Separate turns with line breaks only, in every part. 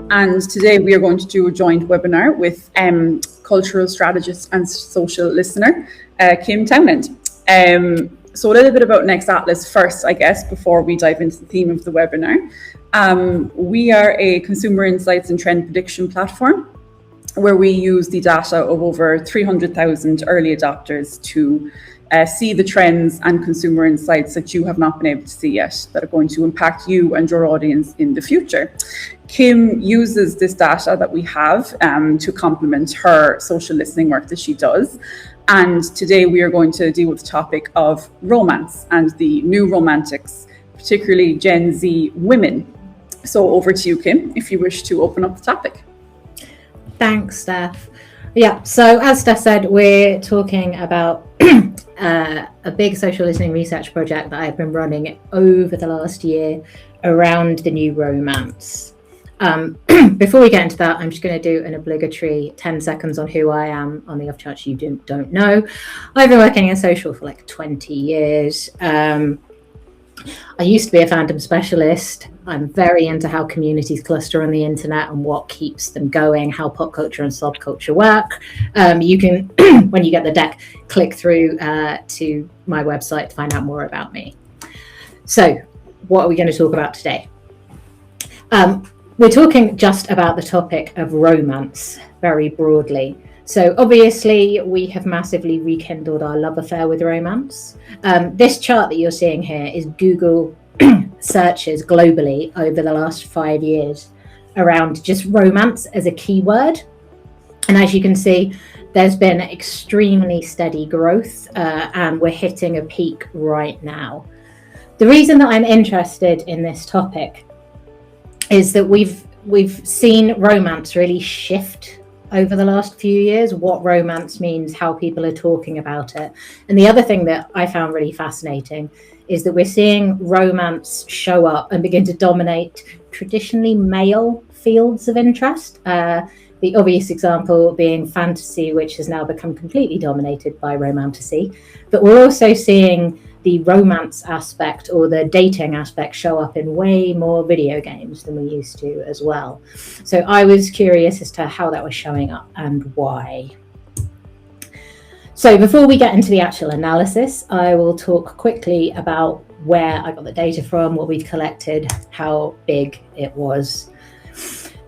And today we are going to do a joint webinar with cultural strategist and social listener, Kim Townend. So a little bit about Nextatlas first, I guess, before we dive into the theme of the webinar. We are a consumer insights and trend prediction platform where we use the data of over 300,000 early adopters to see the trends and consumer insights that you have not been able to see yet that are going to impact you and your audience in the future. Kim uses this data that we have to complement her social listening work that she does. And today we are going to deal with the topic of romance and the new romantics, particularly Gen Z women. So over to you, Kim, if you wish to open up the topic.
Thanks, Steph. Yeah, so as Steph said, we're talking about a big social listening research project that I've been running over the last year around the new romance. Before we get into that, I'm just going to do an obligatory 10 seconds on who I am, on the off chance you don't know. I've been working in social for like 20 years. I used to be a fandom specialist. I'm very into how communities cluster on the internet and what keeps them going, how pop culture and subculture work. You can, when you get the deck, click through to my website to find out more about me. So what are we going to talk about today? We're talking just about the topic of romance very broadly. So obviously we have massively rekindled our love affair with romance. This chart that you're seeing here is Google searches globally over the last 5 years around just romance as a keyword. And as you can see, there's been extremely steady growth and we're hitting a peak right now. The reason that I'm interested in this topic is that we've seen romance really shift over the last few years, what romance means, how people are talking about it. And the other thing that I found really fascinating is that we're seeing romance show up and begin to dominate traditionally male fields of interest. The obvious example being fantasy, which has now become completely dominated by romantasy. But we're also seeing the romance aspect or the dating aspect show up in way more video games than we used to as well. So I was curious as to how that was showing up and why. So before we get into the actual analysis, I will talk quickly about where I got the data from, what we've collected, how big it was.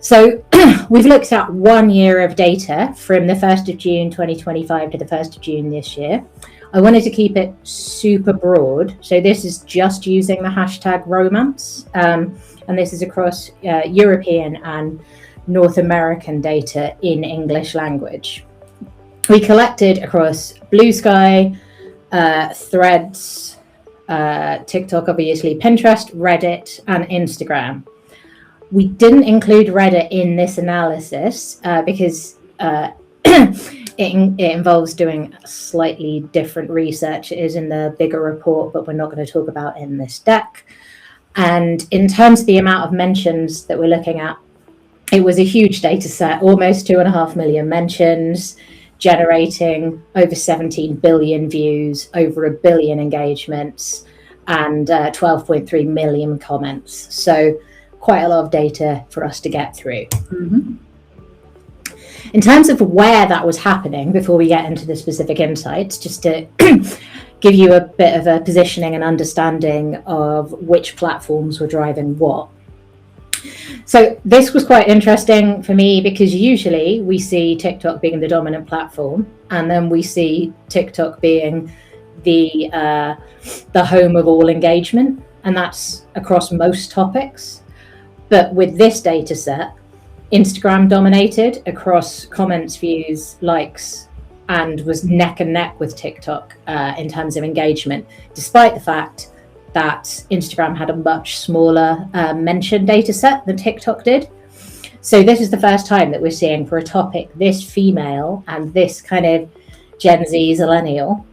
So we've looked at 1 year of data from the 1st of June 2025 to the 1st of June this year. I wanted to keep it super broad. So this is just using the hashtag romance. And this is across European and North American data in English language. We collected across Blue Sky, Threads, TikTok, obviously, Pinterest, Reddit, and Instagram. We didn't include Reddit in this analysis because it involves doing slightly different research. It is in the bigger report, but we're not going to talk about in this deck. And in terms of the amount of mentions that we're looking at, it was a huge data set, almost 2.5 million mentions, generating over 17 billion views, over 1 billion engagements, and 12.3 million comments. So quite a lot of data for us to get through. Mm-hmm. In terms of where that was happening, before we get into the specific insights, just to give you a bit of a positioning and understanding of which platforms were driving what. So this was quite interesting for me because usually we see TikTok being the dominant platform, and then we see TikTok being the home of all engagement, and that's across most topics. But with this data set, Instagram dominated across comments, views, likes, and was neck and neck with TikTok in terms of engagement, despite the fact that Instagram had a much smaller mention data set than TikTok did. So this is the first time that we're seeing for a topic this female and this kind of Gen Z millennial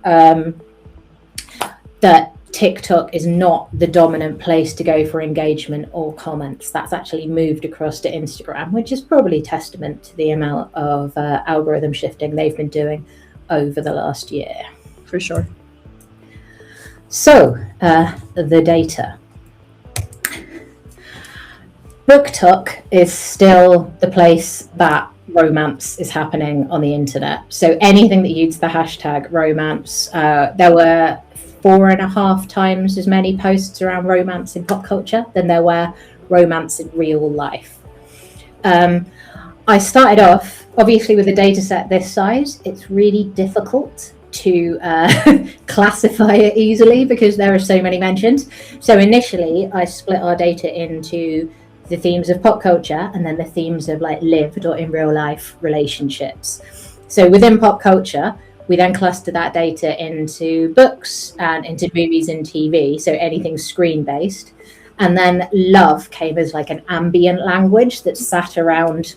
that TikTok is not the dominant place to go for engagement or comments. That's actually moved across to Instagram, which is probably testament to the amount of algorithm shifting they've been doing over the last year.
For sure.
So the data. BookTok is still the place that romance is happening on the internet. So anything that uses the hashtag romance, there were 4.5 times as many posts around romance in pop culture than there were romance in real life. I started off, obviously, with a data set this size. It's really difficult to classify it easily because there are so many mentions. So initially, I split our data into the themes of pop culture and then the themes of like lived or in real life relationships. So within pop culture, we then cluster that data into books and into movies and TV, so anything screen based. And then love came as like an ambient language that sat around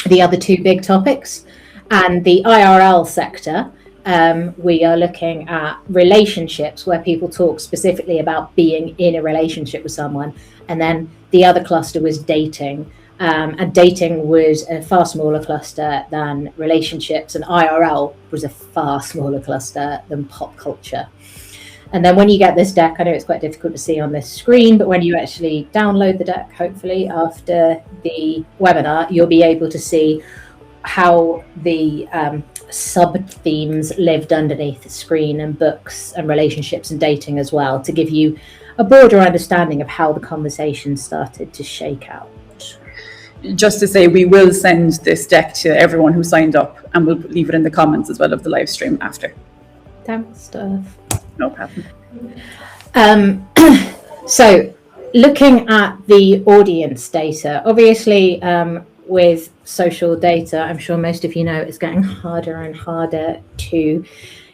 the other two big topics. And the IRL sector, we are looking at relationships where people talk specifically about being in a relationship with someone. And then the other cluster was dating. And dating was a far smaller cluster than relationships, and IRL was a far smaller cluster than pop culture. And then when you get this deck, I know it's quite difficult to see on this screen, but when you actually download the deck, hopefully after the webinar, you'll be able to see how the sub-themes lived underneath the screen, and books and relationships and dating as well, to give you a broader understanding of how the conversation started to shake out.
Just to say, we will send this deck to everyone who signed up, and we'll leave it in the comments as well of the live stream after.
Thanks, Steph.
No problem.
So looking at the audience data, obviously with social data, I'm sure most of you know it's getting harder and harder to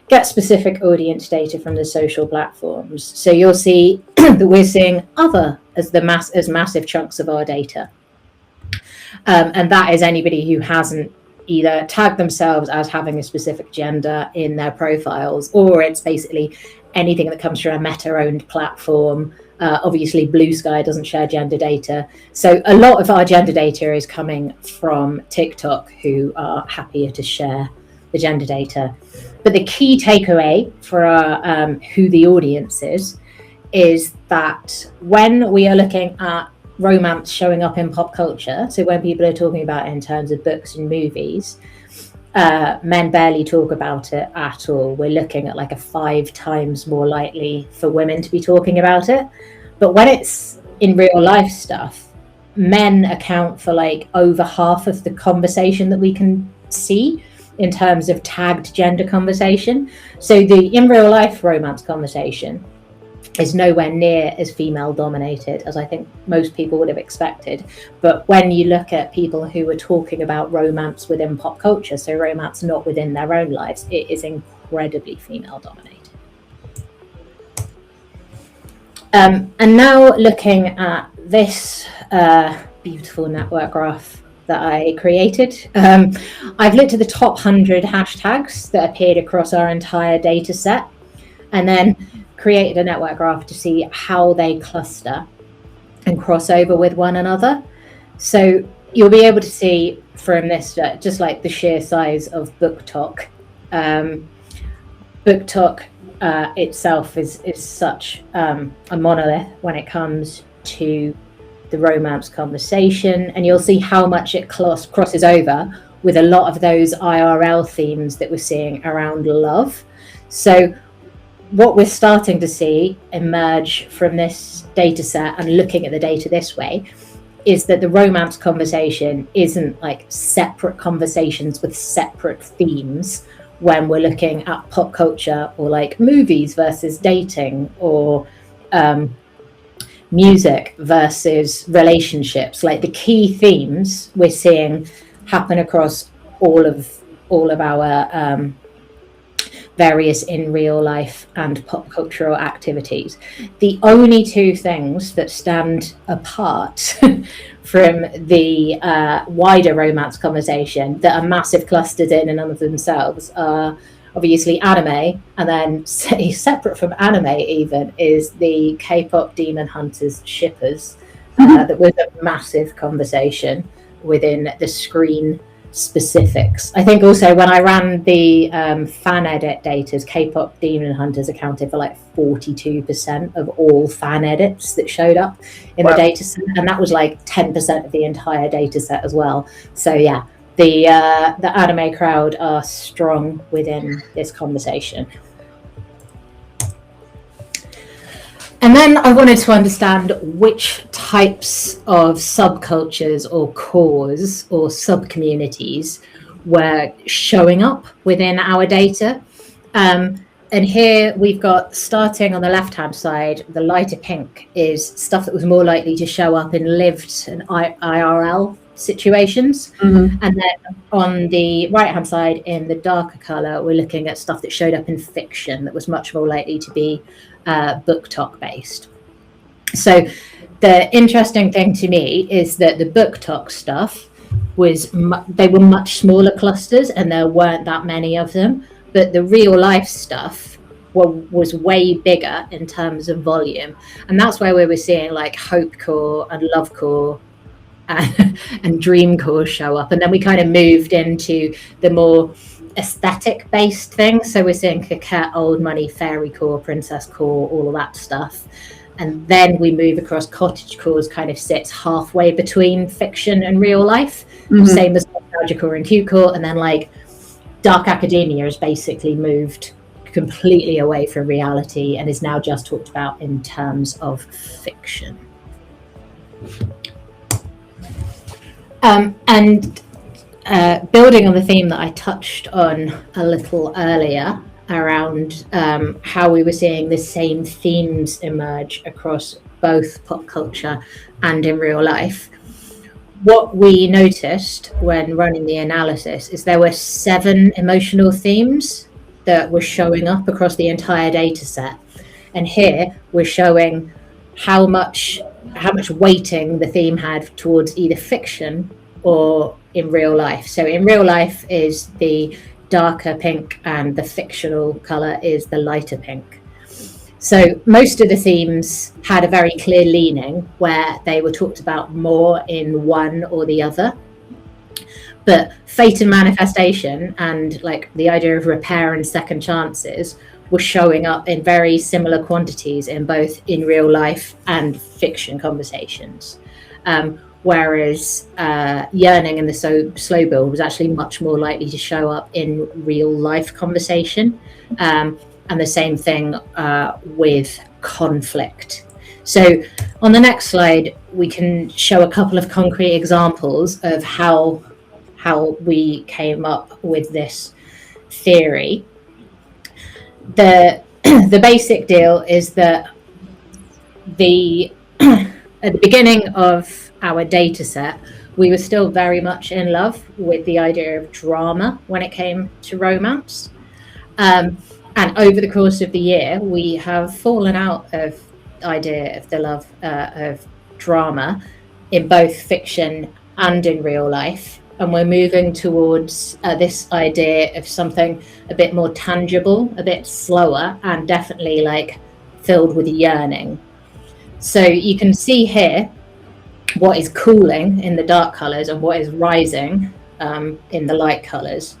get specific audience data from the social platforms. So you'll see that we're seeing other as massive chunks of our data. And that is anybody who hasn't either tagged themselves as having a specific gender in their profiles, or it's basically anything that comes through a Meta-owned platform. Obviously, Blue Sky doesn't share gender data. So a lot of our gender data is coming from TikTok, who are happier to share the gender data. But the key takeaway for our, who the audience is that when we are looking at romance showing up in pop culture, so when people are talking about it in terms of books and movies, men barely talk about it at all. We're looking at like a 5 times more likely for women to be talking about it. But when it's in real life stuff, men account for like over half of the conversation that we can see in terms of tagged gender conversation. So the in real life romance conversation is nowhere near as female dominated as I think most people would have expected. But when you look at people who are talking about romance within pop culture, so romance not within their own lives, it is incredibly female dominated. And now looking at this beautiful network graph that I created, I've looked at the top 100 hashtags that appeared across our entire data set, and then created a network graph to see how they cluster and cross over with one another. So you'll be able to see from this, just like the sheer size of BookTok. BookTok itself is such a monolith when it comes to the romance conversation, and you'll see how much it crosses over with a lot of those IRL themes that we're seeing around love. So what we're starting to see emerge from this data set and looking at the data this way is that the romance conversation isn't like separate conversations with separate themes when we're looking at pop culture, or like movies versus dating, or music versus relationships. Like the key themes we're seeing happen across all of our various in real life and pop cultural activities. The only two things that stand apart from the wider romance conversation that are massive clusters in and of themselves are obviously anime, and then separate from anime even is the K-pop Demon Hunters shippers. That was a massive conversation within the screen specifics. I think also when I ran the fan edit data, K-pop Demon Hunters accounted for like 42% of all fan edits that showed up in the data set, and that was like 10% of the entire data set as well. So yeah, the anime crowd are strong within this conversation. And then I wanted to understand which types of subcultures or cores or sub-communities were showing up within our data. And here we've got, starting on the left-hand side, the lighter pink is stuff that was more likely to show up in lived and IRL situations. And then on the right-hand side, in the darker color, we're looking at stuff that showed up in fiction that was much more likely to be book talk based. So the interesting thing to me is that the book talk stuff was they were much smaller clusters and there weren't that many of them, but the real life stuff was way bigger in terms of volume, and that's where we were seeing like hope core and love core and dream core show up. And then we kind of moved into the more aesthetic based things, so we're seeing coquette, old money, fairy core, princess core, all of that stuff. And then we move across cottage cores, kind of sits halfway between fiction and real life, same as nostalgia core and Q core. And then like dark academia has basically moved completely away from reality and is now just talked about in terms of fiction. And building on the theme that I touched on a little earlier around how we were seeing the same themes emerge across both pop culture and in real life, what we noticed when running the analysis is there were 7 emotional themes that were showing up across the entire data set. And here we're showing how much weighting the theme had towards either fiction or in real life. So in real life is the darker pink and the fictional color is the lighter pink. So most of the themes had a very clear leaning where they were talked about more in one or the other. But fate and manifestation and like the idea of repair and second chances were showing up in very similar quantities in both in real life and fiction conversations. Whereas yearning and the slow build was actually much more likely to show up in real life conversation. And the same thing with conflict. So on the next slide, we can show a couple of concrete examples of how we came up with this theory. The basic deal is that at the beginning of our data set, we were still very much in love with the idea of drama when it came to romance. And over the course of the year, we have fallen out of the idea of the love of drama in both fiction and in real life. And we're moving towards this idea of something a bit more tangible, a bit slower, and definitely like filled with yearning. So you can see here what is cooling in the dark colors and what is rising in the light colors.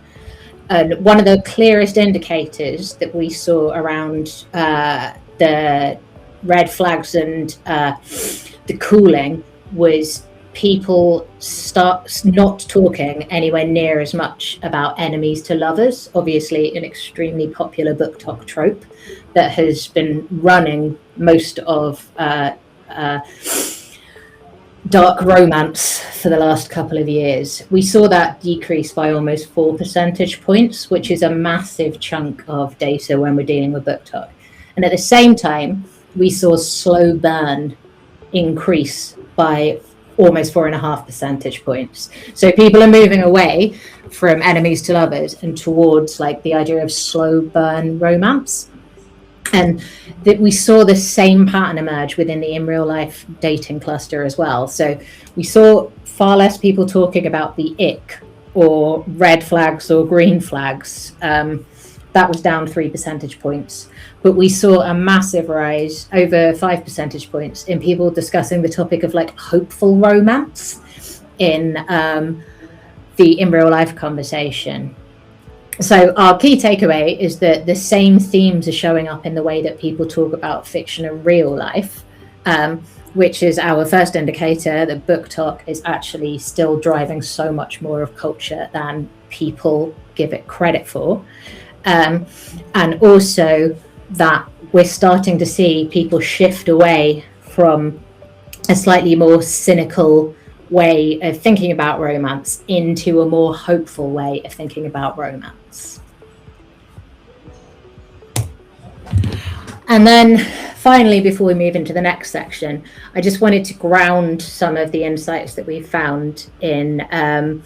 And one of the clearest indicators that we saw around the red flags and the cooling was people start not talking anywhere near as much about enemies to lovers, obviously an extremely popular book talk trope that has been running most of dark romance for the last couple of years. We saw that decrease by almost 4 percentage points, which is a massive chunk of data when we're dealing with book talk. And at the same time, we saw slow burn increase by almost 4.5 percentage points. So people are moving away from enemies to lovers and towards like the idea of slow burn romance. And that we saw the same pattern emerge within the in real life dating cluster as well. So we saw far less people talking about the ick or red flags or green flags. That was down 3 percentage points. But we saw a massive rise, over 5 percentage points, in people discussing the topic of like hopeful romance in the in real life conversation. So our key takeaway is that the same themes are showing up in the way that people talk about fiction and real life, which is our first indicator that book talk is actually still driving so much more of culture than people give it credit for. And also that we're starting to see people shift away from a slightly more cynical way of thinking about romance into a more hopeful way of thinking about romance. And then finally, before we move into the next section, I just wanted to ground some of the insights that we found in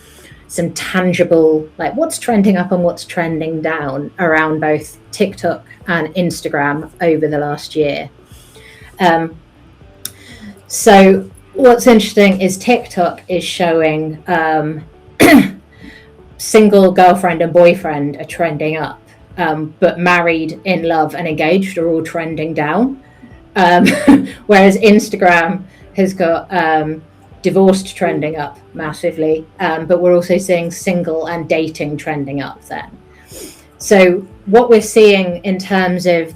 some tangible, like what's trending up and what's trending down around both TikTok and Instagram over the last year. So what's interesting is TikTok is showing single girlfriend and boyfriend are trending up, but married, in love and engaged are all trending down. Whereas Instagram has got divorced trending up massively, but we're also seeing single and dating trending up then. So what we're seeing in terms of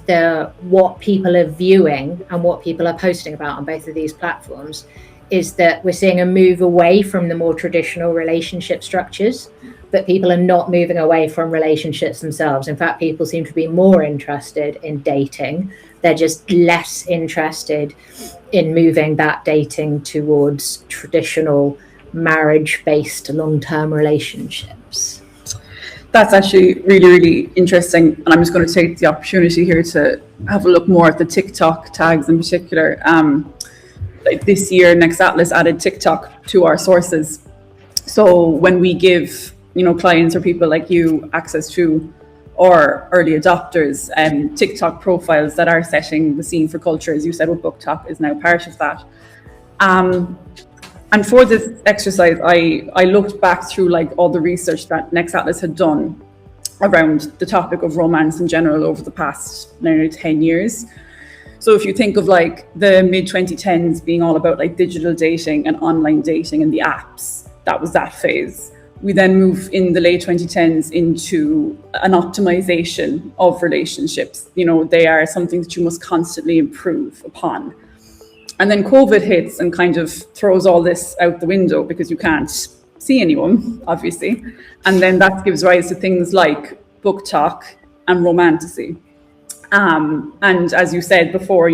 what people are viewing and what people are posting about on both of these platforms is that we're seeing a move away from the more traditional relationship structures, but people are not moving away from relationships themselves. In fact, people seem to be more interested in dating. They're just less interested in moving that dating towards traditional marriage-based long-term relationships.
That's actually really, really interesting. And I'm just going to take the opportunity here to have a look more at the TikTok tags in particular. Like this year, Nextatlas added TikTok to our sources. So when we give, clients or people like you access to, or early adopters, TikTok profiles that are setting the scene for culture, as you said, with Book Talk is now part of that. And for this exercise, I looked back through like all the research that Nextatlas had done around the topic of romance in general over the past nearly 10 years. So if you think of like the mid 2010s being all about like digital dating and online dating and the apps, that was that phase. We then move in the late 2010s into an optimization of relationships. They are something that you must constantly improve upon. And then COVID hits and kind of throws all this out the window because you can't see anyone, obviously. And then that gives rise to things like book talk and romantasy. And as you said before,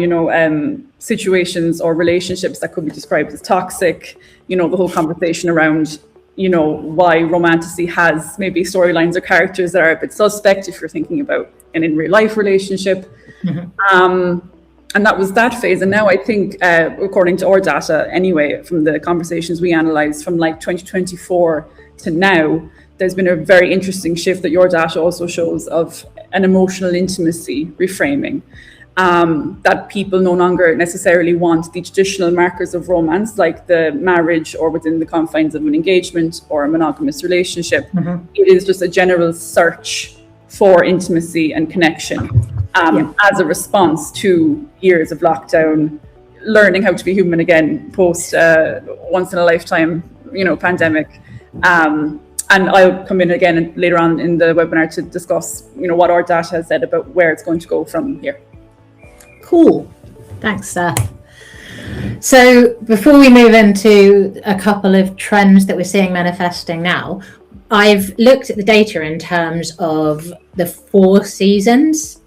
situations or relationships that could be described as toxic, the whole conversation around, why romantasy has maybe storylines or characters that are a bit suspect if you're thinking about an in real life relationship. Mm-hmm. And that was that phase. And now I think, according to our data anyway, from the conversations we analysed from like 2024 to now, there's been a very interesting shift that your data also shows of an emotional intimacy reframing. That people no longer necessarily want the traditional markers of romance, like the marriage or within the confines of an engagement or a monogamous relationship. Mm-hmm. It is just a general search for intimacy and connection. As a response to years of lockdown, learning how to be human again post once in a lifetime, pandemic. And I'll come in again later on in the webinar to discuss, what our data has said about where it's going to go from here.
Cool. Thanks, Steph. So before we move into a couple of trends that we're seeing manifesting now, I've looked at the data in terms of the 4 seasons.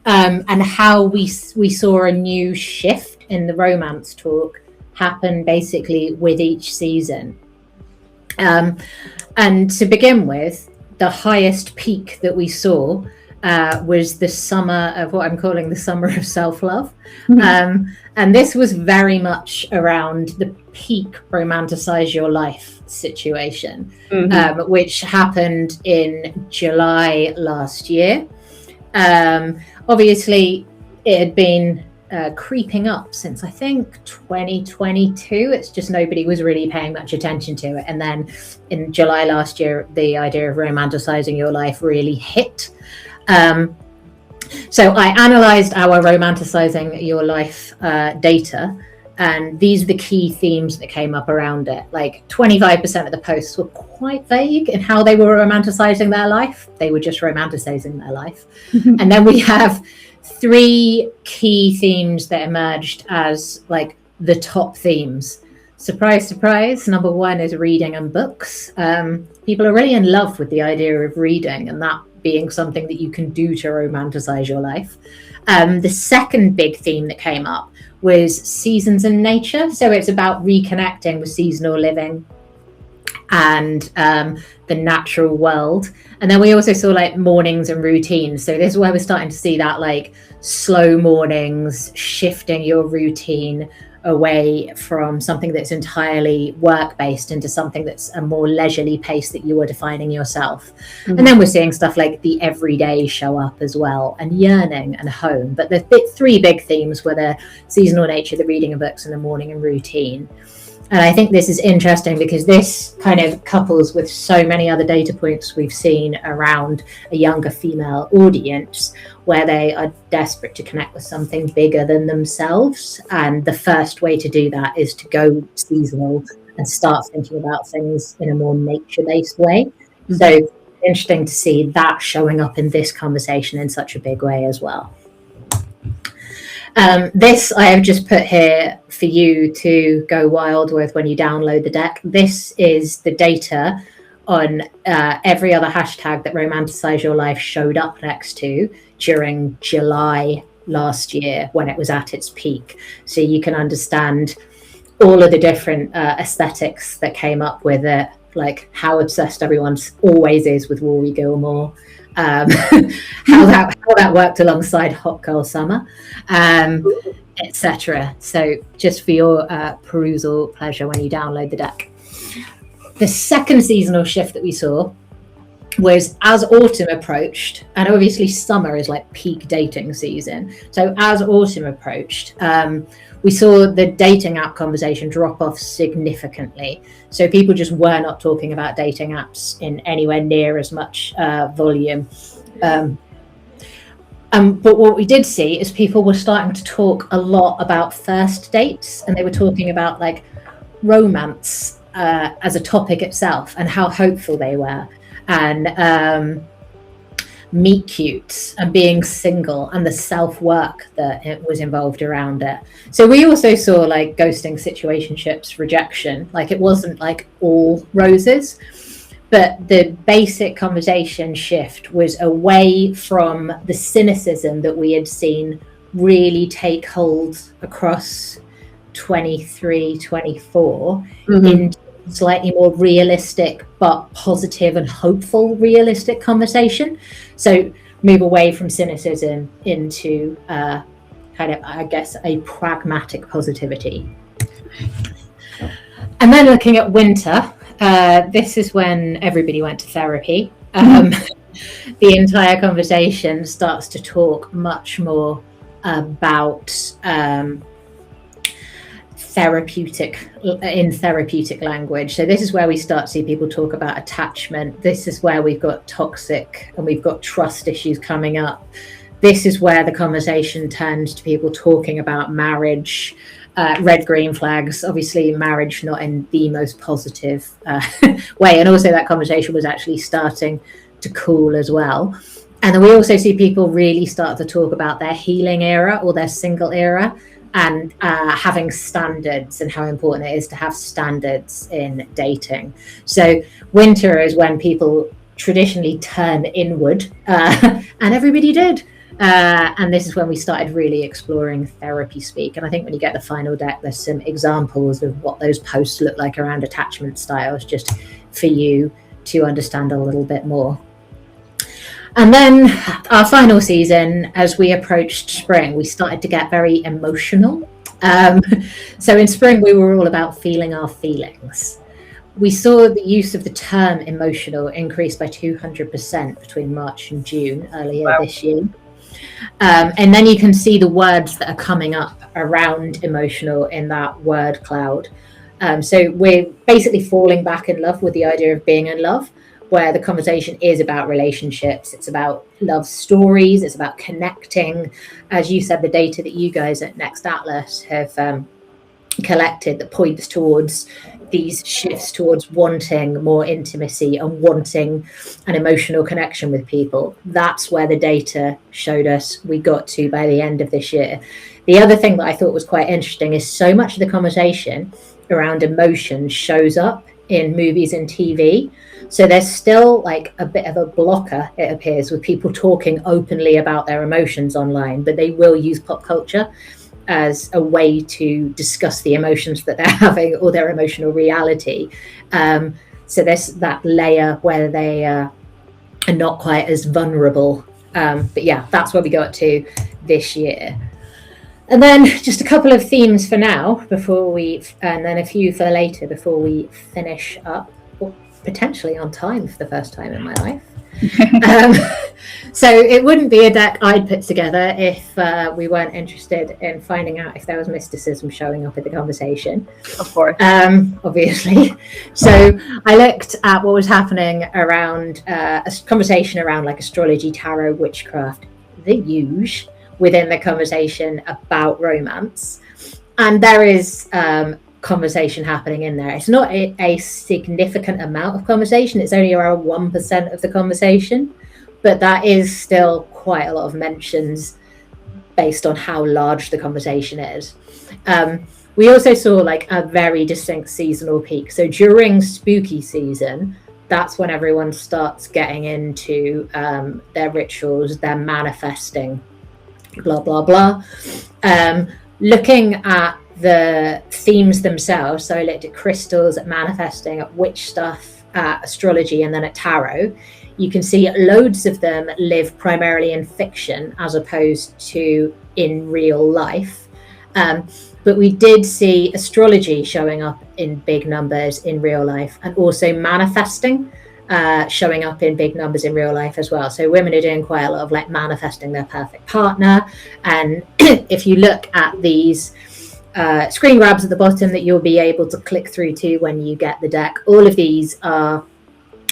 And how we saw a new shift in the romance talk happen basically with each season. And to begin with, the highest peak that we saw was the summer of what I'm calling the summer of self-love. Mm-hmm. And this was very much around the peak romanticize your life situation, mm-hmm. Which happened in July last year. Obviously, it had been creeping up since I think 2022. It's just nobody was really paying much attention to it. And then in July last year, the idea of romanticizing your life really hit. So I analysed our romanticizing your life data And these are the key themes that came up around it. Like 25% of the posts were quite vague in how they were romanticizing their life. They were just romanticizing their life. And then we have 3 key themes that emerged as like the top themes. Surprise, surprise. Number 1 is reading and books. People are really in love with the idea of reading and that being something that you can do to romanticize your life. The second big theme that came up was seasons and nature. So it's about reconnecting with seasonal living and the natural world. And then we also saw like mornings and routines. So this is where we're starting to see that like slow mornings, shifting your routine away from something that's entirely work-based into something that's a more leisurely pace that you are defining yourself. Mm-hmm. And then we're seeing stuff like the everyday show up as well, and yearning and home. But the 3 big themes were the seasonal nature, the reading of books, and the morning and routine. And I think this is interesting because this kind of couples with so many other data points we've seen around a younger female audience where they are desperate to connect with something bigger than themselves. And the first way to do that is to go seasonal and start thinking about things in a more nature-based way. Mm-hmm. So interesting to see that showing up in this conversation in such a big way as well. This I have just put here for you to go wild with when you download the deck. This is the data on every other hashtag that Romanticize Your Life showed up next to during July last year when it was at its peak. So you can understand all of the different aesthetics that came up with it, like how obsessed everyone always is with Rory Gilmore. How that worked alongside Hot Girl Summer, etc. So just for your perusal pleasure when you download the deck. The second seasonal shift that we saw was as autumn approached, and obviously summer is like peak dating season. So as autumn approached, we saw the dating app conversation drop off significantly. So people just were not talking about dating apps in anywhere near as much volume. But what we did see is people were starting to talk a lot about first dates, and they were talking about like romance as a topic itself and how hopeful they were, and meet cute and being single and the self-work that it was involved around it. So we also saw like ghosting, situationships, rejection. Like it wasn't like all roses, but the basic conversation shift was away from the cynicism that we had seen really take hold across 23, 24 into slightly more realistic but positive and hopeful realistic conversation. So move away from cynicism into kind of, I guess, a pragmatic positivity. And then looking at winter, this is when everybody went to therapy. The entire conversation starts to talk much more about therapeutic language. So this is where we start to see people talk about attachment. This is where we've got toxic and we've got trust issues coming up. This is where the conversation turns to people talking about marriage, red, green flags, obviously marriage not in the most positive way. And also that conversation was actually starting to cool as well. And then we also see people really start to talk about their healing era or their single era, and having standards and how important it is to have standards in dating. So winter is when people traditionally turn inward, and everybody did. And this is when we started really exploring therapy speak. And I think when you get the final deck, there's some examples of what those posts look like around attachment styles, just for you to understand a little bit more. And then our final season, as we approached spring, we started to get very emotional. So in spring, we were all about feeling our feelings. We saw the use of the term emotional increase by 200% between March and June earlier this year. And then you can see the words that are coming up around emotional in that word cloud. So we're basically falling back in love with the idea of being in love, where the conversation is about relationships, it's about love stories, it's about connecting. As you said, the data that you guys at Nextatlas have collected that points towards these shifts towards wanting more intimacy and wanting an emotional connection with people. That's where the data showed us we got to by the end of this year. The other thing that I thought was quite interesting is so much of the conversation around emotions shows up in movies and TV. So there's still like a bit of a blocker, it appears, with people talking openly about their emotions online, but they will use pop culture as a way to discuss the emotions that they're having or their emotional reality. So there's that layer where they are not quite as vulnerable. But yeah, that's where we got to this year. And then just a couple of themes for now and then a few for later before we finish up, or potentially on time for the first time in my life. So it wouldn't be a deck I'd put together if we weren't interested in finding out if there was mysticism showing up in the conversation.
Of course.
Obviously. So I looked at what was happening around a conversation around like astrology, tarot, witchcraft, the huge within the conversation about romance. And there is conversation happening in there. It's not a significant amount of conversation. It's only around 1% of the conversation, but that is still quite a lot of mentions based on how large the conversation is. We also saw like a very distinct seasonal peak. So during spooky season, that's when everyone starts getting into their rituals, their manifesting, blah, blah, blah. Looking at the themes themselves, so I looked at crystals, at manifesting, at witch stuff, at astrology, and then at tarot. You can see loads of them live primarily in fiction as opposed to in real life. But we did see astrology showing up in big numbers in real life, and also manifesting showing up in big numbers in real life as well. So women are doing quite a lot of like manifesting their perfect partner. And if you look at these screen grabs at the bottom that you'll be able to click through to when you get the deck, all of these are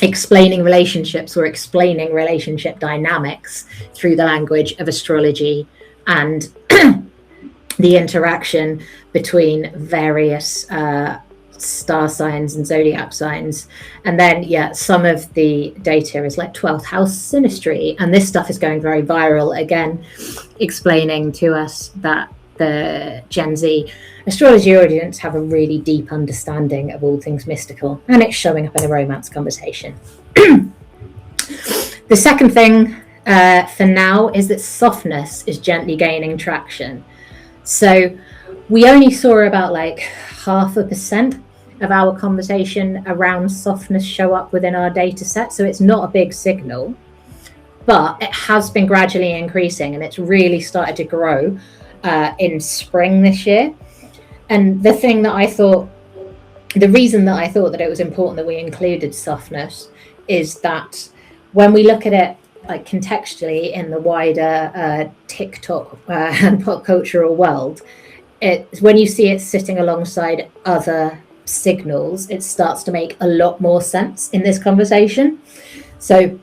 explaining relationships or explaining relationship dynamics through the language of astrology and the interaction between various star signs and zodiac signs. And then some of the data is like 12th house synastry, and this stuff is going very viral, again explaining to us that the Gen Z astrology audience have a really deep understanding of all things mystical, and it's showing up in a romance conversation. The second thing for now is that softness is gently gaining traction. So we only saw about like 0.5% of our conversation around softness show up within our data set. So it's not a big signal, but it has been gradually increasing, and it's really started to grow in spring this year. And the reason that I thought that it was important that we included softness is that when we look at it like contextually in the wider TikTok and pop cultural world, when you see it sitting alongside other signals, it starts to make a lot more sense in this conversation. So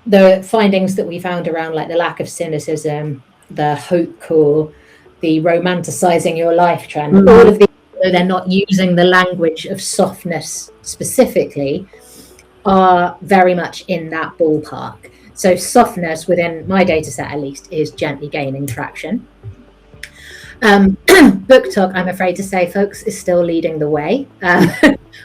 the findings that we found around like the lack of cynicism, the hope core, the romanticizing your life trend, all of these, though they're not using the language of softness specifically, are very much in that ballpark. So softness within my data set, at least, is gently gaining traction. Book talk, I'm afraid to say, folks, is still leading the way.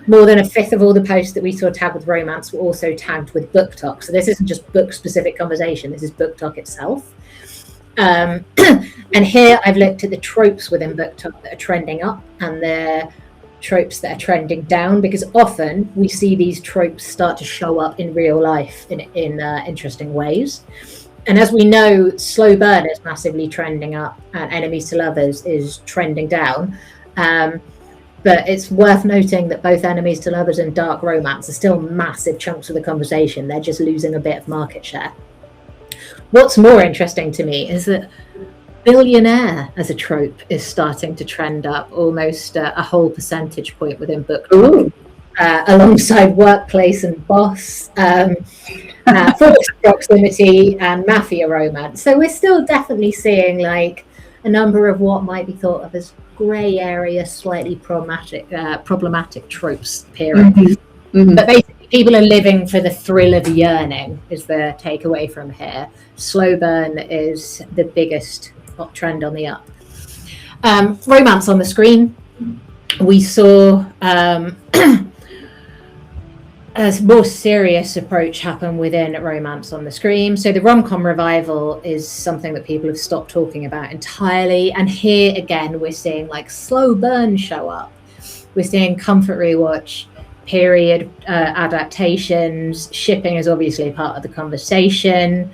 More than 1/5 of all the posts that we saw tagged with romance were also tagged with book talk. So this isn't just book specific conversation, this is book talk itself. And here I've looked at the tropes within book talk that are trending up and the tropes that are trending down, because often we see these tropes start to show up in real life in interesting ways. And as we know, slow burn is massively trending up and enemies to lovers is trending down. But it's worth noting that both enemies to lovers and dark romance are still massive chunks of the conversation. They're just losing a bit of market share. What's more interesting to me is that billionaire as a trope is starting to trend up almost a whole percentage point within book talk, alongside workplace and boss, forced proximity and mafia romance. So we're still definitely seeing like a number of what might be thought of as grey area, slightly problematic tropes appearing. But basically, people are living for the thrill of yearning is the takeaway from here. Slow burn is the biggest trend on the up. Romance on the screen. We saw a more serious approach happen within romance on the screen. So the rom-com revival is something that people have stopped talking about entirely. And here again, we're seeing like slow burn show up. We're seeing comfort rewatch, period adaptations. Shipping is obviously part of the conversation.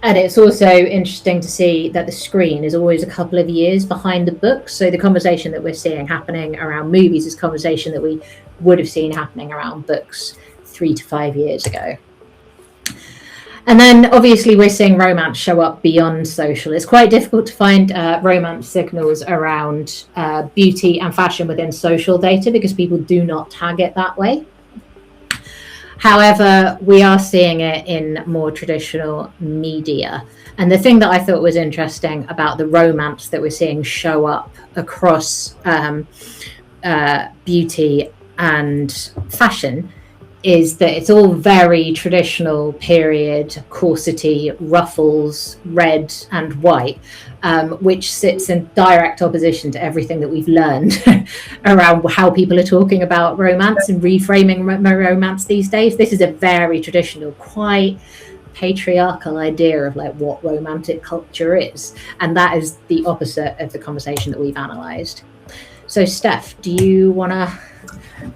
And it's also interesting to see that the screen is always a couple of years behind the books. So the conversation that we're seeing happening around movies is conversation that we would have seen happening around books 3 to 5 years ago. And then obviously we're seeing romance show up beyond social. It's quite difficult to find romance signals around beauty and fashion within social data because people do not tag it that way. However, we are seeing it in more traditional media. And the thing that I thought was interesting about the romance that we're seeing show up across beauty and fashion is that it's all very traditional period, corsety, ruffles, red and white, which sits in direct opposition to everything that we've learned around how people are talking about romance and reframing romance these days. This is a very traditional, quite patriarchal idea of like what romantic culture is. And that is the opposite of the conversation that we've analysed. So Steph, do you want to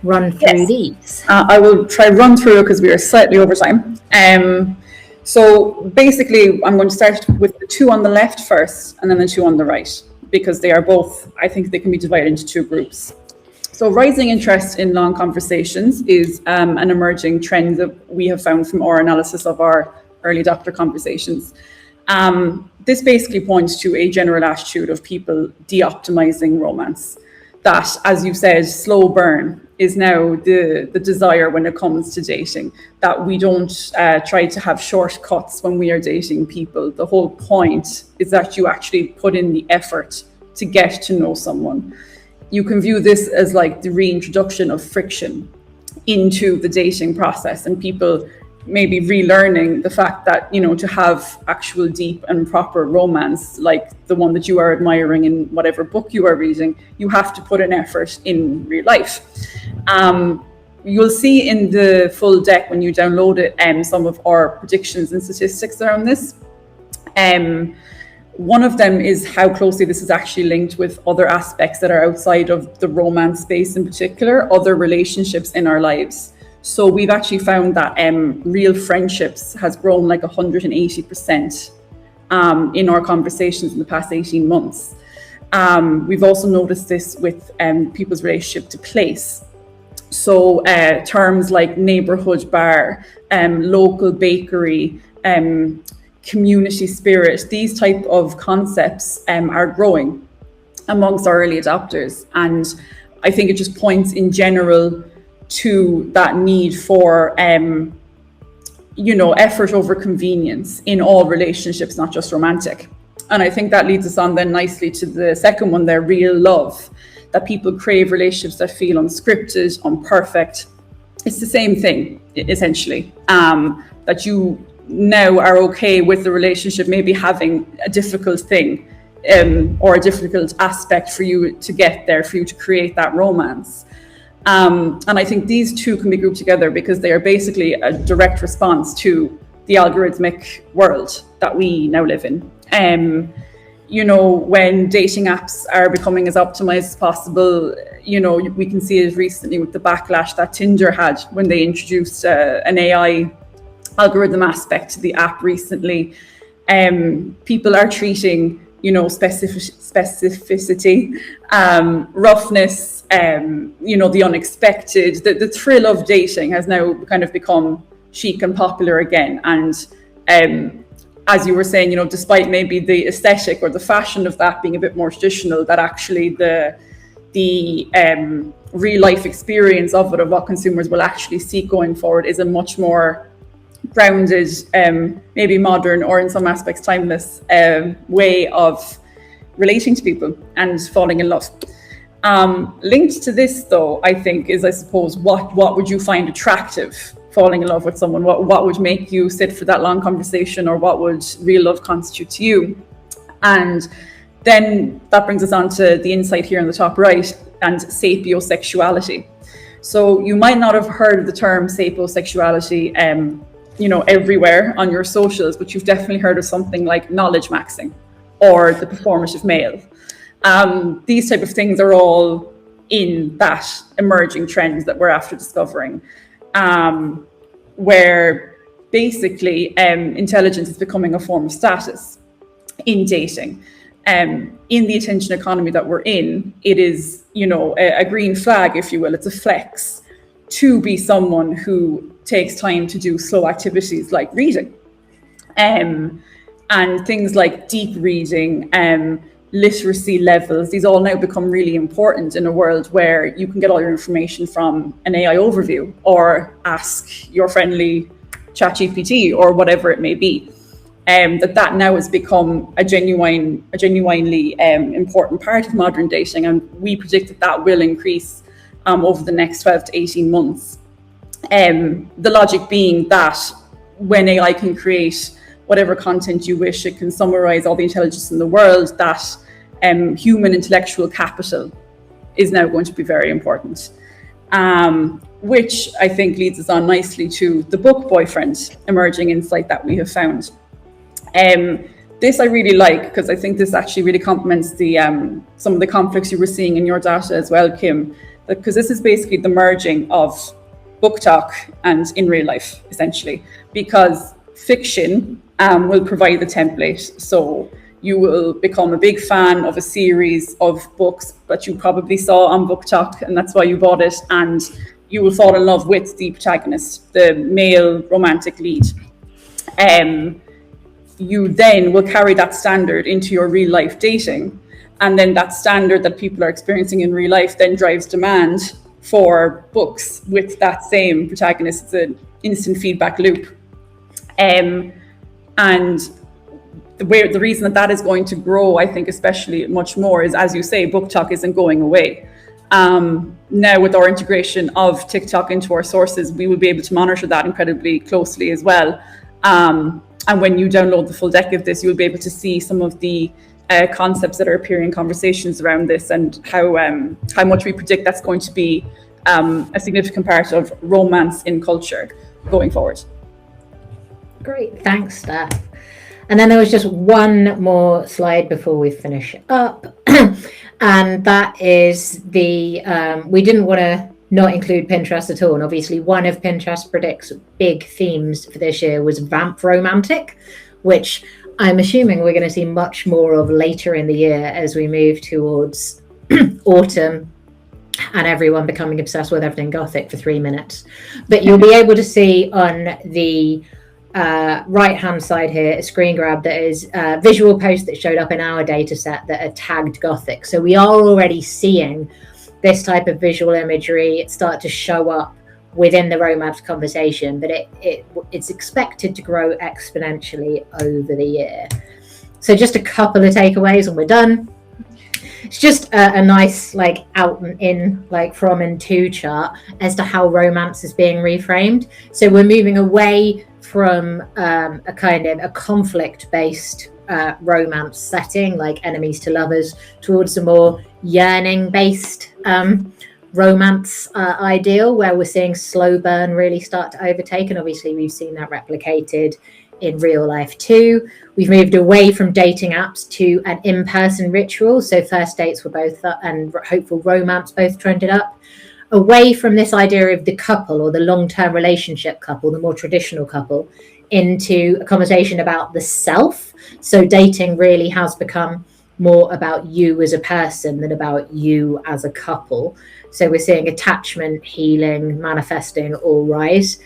run through these?
I will try run through because we are slightly over time. So basically, I'm going to start with the two on the left first and then the two on the right, because they are both, I think they can be divided into two groups. So rising interest in long conversations is an emerging trend that we have found from our analysis of our early adopter conversations. This basically points to a general attitude of people de-optimizing romance. That, as you said, slow burn is now the desire when it comes to dating, that we don't try to have shortcuts when we are dating people. The whole point is that you actually put in the effort to get to know someone. You can view this as like the reintroduction of friction into the dating process, and people maybe relearning the fact that, you know, to have actual deep and proper romance, like the one that you are admiring in whatever book you are reading, you have to put an effort in real life. You'll see in the full deck when you download it some of our predictions and statistics around this. One of them is how closely this is actually linked with other aspects that are outside of the romance space, in particular, other relationships in our lives. So we've actually found that real friendships has grown like 180% in our conversations in the past 18 months. We've also noticed this with people's relationship to place. So terms like neighborhood bar, local bakery, community spirit, these type of concepts are growing amongst our early adopters. And I think it just points in general to that need for, effort over convenience in all relationships, not just romantic. And I think that leads us on then nicely to the second one there, real love, that people crave relationships that feel unscripted, imperfect. It's the same thing, essentially, that you now are okay with the relationship maybe having a difficult thing or a difficult aspect for you to get there, for you to create that romance. And I think these two can be grouped together because they are basically a direct response to the algorithmic world that we now live in. When dating apps are becoming as optimized as possible, we can see it recently with the backlash that Tinder had when they introduced an AI algorithm aspect to the app recently. People are treating, specificity, roughness, the unexpected, the thrill of dating has now kind of become chic and popular again. And as you were saying, despite maybe the aesthetic or the fashion of that being a bit more traditional, that actually the real life experience of it, of what consumers will actually seek going forward, is a much more grounded, maybe modern, or in some aspects timeless way of relating to people and falling in love. Linked to this, though, I think is, I suppose, what would you find attractive falling in love with someone? What would make you sit for that long conversation, or what would real love constitute to you? And then that brings us on to the insight here in the top right, and sapiosexuality. So you might not have heard of the term sapiosexuality, everywhere on your socials, but you've definitely heard of something like knowledge maxing or the performative male. These type of things are all in that emerging trends that we're after discovering, where basically intelligence is becoming a form of status in dating. In the attention economy that we're in, it is, a green flag, if you will. It's a flex to be someone who takes time to do slow activities like reading, and things like deep reading, literacy levels. These all now become really important in a world where you can get all your information from an AI overview, or ask your friendly ChatGPT, or whatever it may be. That now has become a genuinely important part of modern dating, and we predict that will increase over the next 12 to 18 months. The logic being that when AI can create whatever content you wish, it can summarize all the intelligence in the world, that human intellectual capital is now going to be very important. Which I think leads us on nicely to the book Boyfriend, emerging insight that we have found. This I really like, because I think this actually really complements the some of the conflicts you were seeing in your data as well, Kim, because this is basically the merging of book talk and in real life, essentially, because fiction will provide the template. So you will become a big fan of a series of books that you probably saw on Book Talk, and that's why you bought it, and you will fall in love with the protagonist, the male romantic lead. You then will carry that standard into your real life dating, and then that standard that people are experiencing in real life then drives demand for books with that same protagonist. It's an instant feedback loop. And the reason that is going to grow, I think, especially much more, is, as you say, Book Talk isn't going away. Now, with our integration of TikTok into our sources, we will be able to monitor that incredibly closely as well. And when you download the full deck of this, you'll be able to see some of the concepts that are appearing in conversations around this, and how much we predict that's going to be a significant part of romance in culture going forward.
Great, thanks, Steph. And then there was just one more slide before we finish up, and that is we didn't want to not include Pinterest at all. And obviously one of Pinterest Predict's big themes for this year was vamp romantic, which I'm assuming we're going to see much more of later in the year as we move towards autumn and everyone becoming obsessed with everything Gothic for 3 minutes. But you'll be able to see on the right hand side here a screen grab that is a visual post that showed up in our data set that are tagged Gothic. So we are already seeing this type of visual imagery start to show up within the romance conversation, but it's expected to grow exponentially over the year. So just a couple of takeaways and we're done. It's just a nice out and in, from and to chart as to how romance is being reframed. So we're moving away from a kind of a conflict-based romance setting, like enemies to lovers, towards a more yearning-based romance ideal, where we're seeing slow burn really start to overtake. And obviously we've seen that replicated in real life too. We've moved away from dating apps to an in-person ritual. So first dates were both and hopeful romance both trended up. Away from this idea of the couple or the long-term relationship couple, the more traditional couple, into a conversation about the self. So dating really has become more about you as a person than about you as a couple. So we're seeing attachment, healing, manifesting all rise.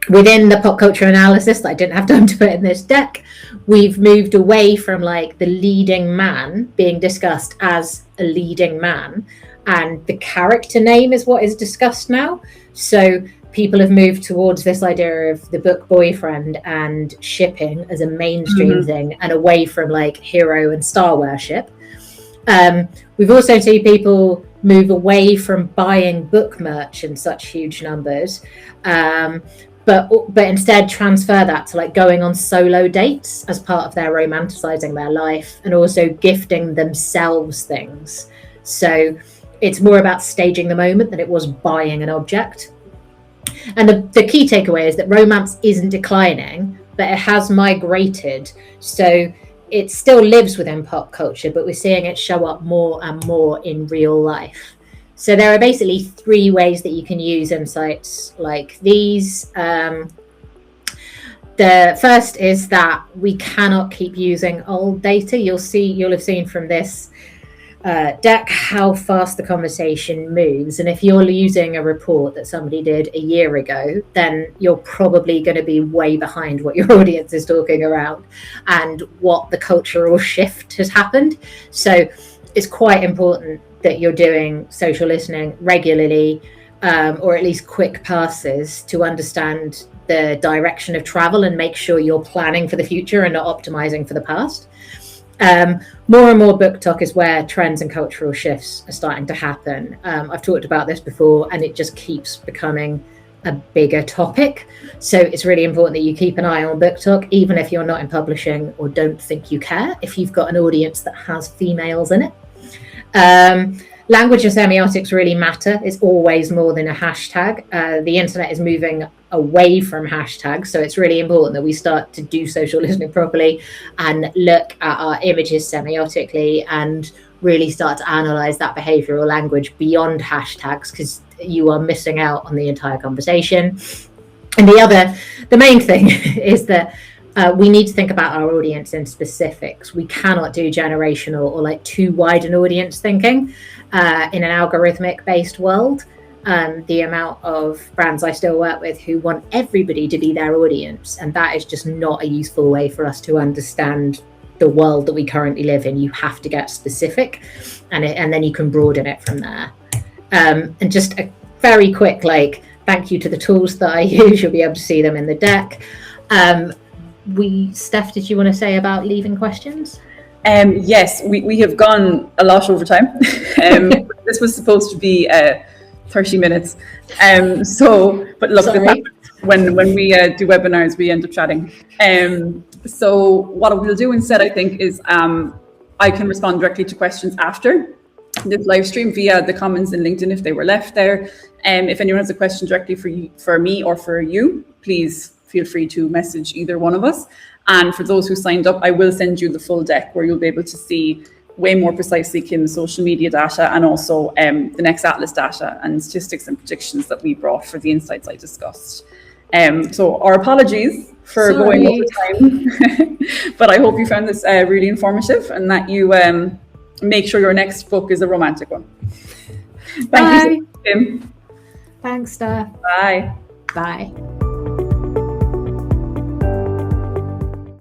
Within the pop culture analysis that I didn't have time to put in this deck, we've moved away from the leading man being discussed as a leading man, and the character name is what is discussed now. So people have moved towards this idea of the book boyfriend and shipping as a mainstream thing, and away from like hero and star worship. We've also seen people move away from buying book merch in such huge numbers, but instead transfer that to like going on solo dates as part of their romanticizing their life, and also gifting themselves things. So it's more about staging the moment than it was buying an object. And the key takeaway is that romance isn't declining, but it has migrated. So it still lives within pop culture, but we're seeing it show up more and more in real life. So there are basically 3 ways that you can use insights like these. The first is that we cannot keep using old data. You'll have seen from this deck how fast the conversation moves. And if you're using a report that somebody did a year ago, then you're probably going to be way behind what your audience is talking around and what the cultural shift has happened. So it's quite important that you're doing social listening regularly, or at least quick passes, to understand the direction of travel and make sure you're planning for the future and not optimizing for the past. More and more book talk is where trends and cultural shifts are starting to happen. I've talked about this before, and it just keeps becoming a bigger topic. So it's really important that you keep an eye on book talk, even if you're not in publishing or don't think you care, if you've got an audience that has females in it. Language and semiotics really matter. It's always more than a hashtag. The internet is moving away from hashtags, so it's really important that we start to do social listening properly and look at our images semiotically and really start to analyze that behavioral language beyond hashtags, because you are missing out on the entire conversation. And the main thing is that we need to think about our audience in specifics. We cannot do generational or like too wide an audience thinking in an algorithmic based world. The amount of brands I still work with who want everybody to be their audience, and that is just not a useful way for us to understand the world that we currently live in. You have to get specific, and then you can broaden it from there. And just a very quick thank you to the tools that I use. You'll be able to see them in the deck. Steph, did you want to say about leaving questions?
Yes, we have gone a lot over time. This was supposed to be 30 minutes. But look, when we do webinars, we end up chatting. So what we'll do instead, I think, is I can respond directly to questions after this live stream via the comments in LinkedIn if they were left there. If anyone has a question directly for me or for you, please feel free to message either one of us. And for those who signed up, I will send you the full deck where you'll be able to see way more precisely Kim's social media data, and also the Nextatlas data and statistics and predictions that we brought for the insights I discussed. So our apologies for going over time, but I hope you found this really informative, and that you make sure your next book is a romantic one. Thank you, Kim.
Thanks, Steph.
Bye.
Bye.